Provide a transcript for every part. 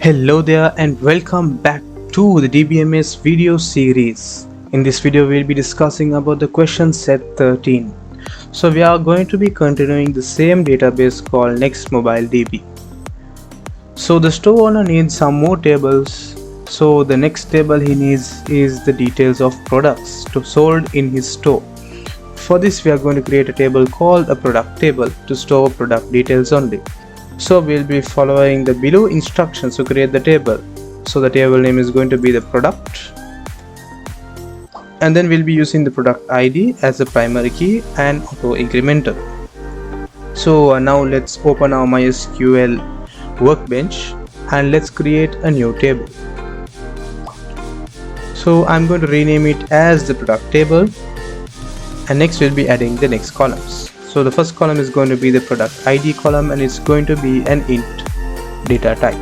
Hello there and welcome back to the DBMS video series. In this video we'll be discussing about the question set 13. So we are going to be continuing the same database called NextMobileDB. So the store owner needs some more tables. So the next table he needs is the details of products sold in his store. For this we are going to create a table called a product table to store product details only. So we'll be following the below instructions to create the table. So the table name is going to be the product, and then we'll be using the product ID as the primary key and auto incremental. So now let's open our MySQL Workbench and let's create a new table. So I'm going to rename it as the product table, and next we'll be adding the next columns. So the first column is going to be the product ID column, and it's going to be an int data type.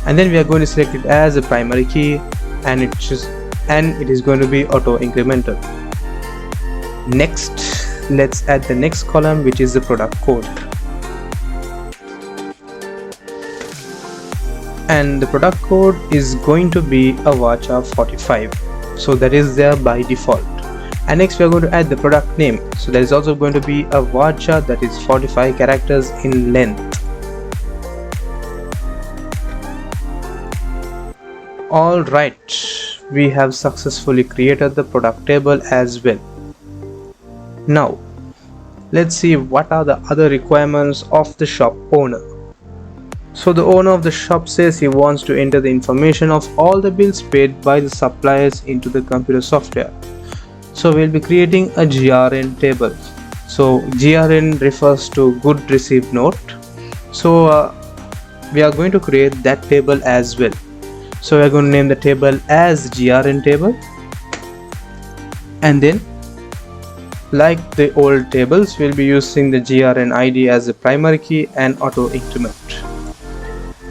And then we are going to select it as a primary key, and it is going to be auto incremental. Next, let's add the next column, which is the product code. And the product code is going to be a varchar 45. So that is there by default. And next we are going to add the product name. So there is also going to be a varchar that is 45 characters in length. Alright, we have successfully created the product table as well. Now let's see what are the other requirements of the shop owner. So the owner of the shop says he wants to enter the information of all the bills paid by the suppliers into the computer software. So we'll be creating a GRN table. So GRN refers to good received note. So we are going to create that table as well. So we are going to name the table as GRN table, and then like the old tables we'll be using the GRN ID as the primary key and auto increment.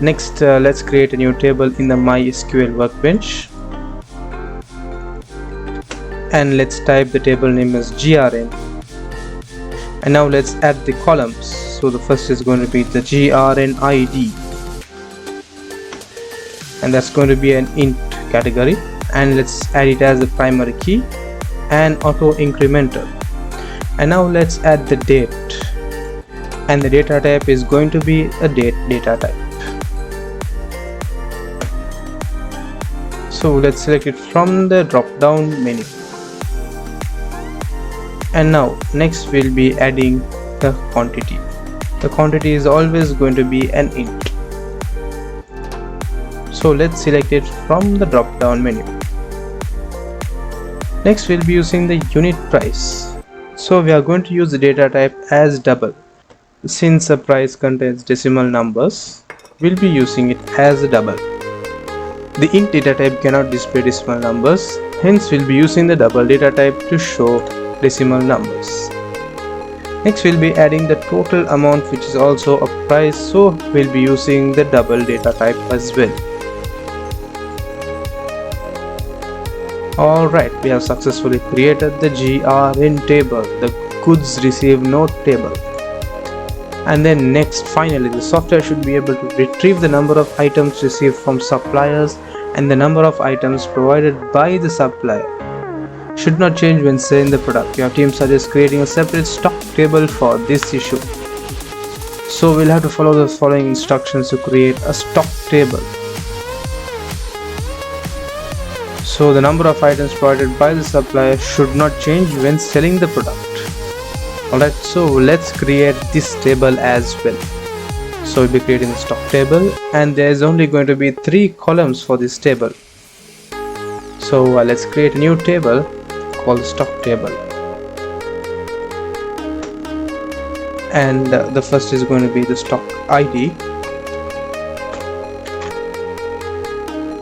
Next let's create a new table in the MySQL Workbench, and let's type the table name as GRN. And now let's add the columns. So the first is going to be the GRN ID, and that's going to be an int category, and let's add it as the primary key and auto incremental. And now let's add the date, and the data type is going to be a date data type. So let's select it from the drop down menu. And now next we'll be adding the quantity. The quantity is always going to be an int. So let's select it from the drop down menu. Next we'll be using the unit price. So we are going to use the data type as double. Since the price contains decimal numbers, we'll be using it as a double. The int data type cannot display decimal numbers, hence we'll be using the double data type to show decimal numbers. Next we'll be adding the total amount, which is also a price, so we'll be using the double data type as well. Alright, we have successfully created the GRN table, the goods received note table. And then next, finally, the software should be able to retrieve the number of items received from suppliers and the number of items provided by the supplier. Should not change when selling the product. Your team suggests creating a separate stock table for this issue. So we'll have to follow the following instructions to create a stock table. So the number of items provided by the supplier should not change when selling the product. Alright, so let's create this table as well. So we'll be creating a stock table, and there is only going to be 3 columns for this table. So let's create a new table called stock table, and the first is going to be the stock ID,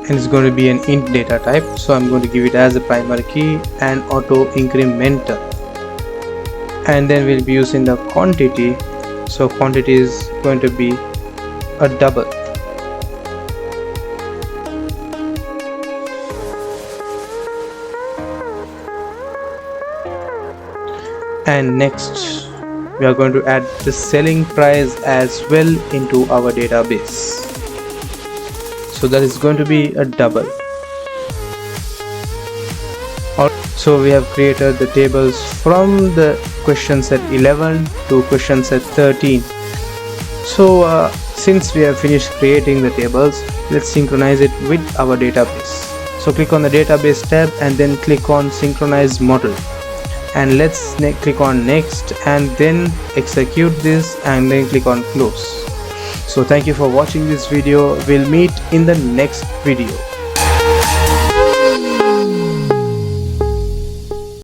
and it's going to be an int data type, so I'm going to give it as a primary key and auto incremental. And then we'll be using the quantity, so quantity is going to be a double. And next we are going to add the selling price as well into our database. so that is going to be a double. So we have created the tables from the question set 11 to question set 13. So since we have finished creating the tables, let's synchronize it with our database. So click on the database tab and then click on synchronize model, and let's click on next and then execute this and then click on close. So thank you for watching this video. We'll meet in the next video.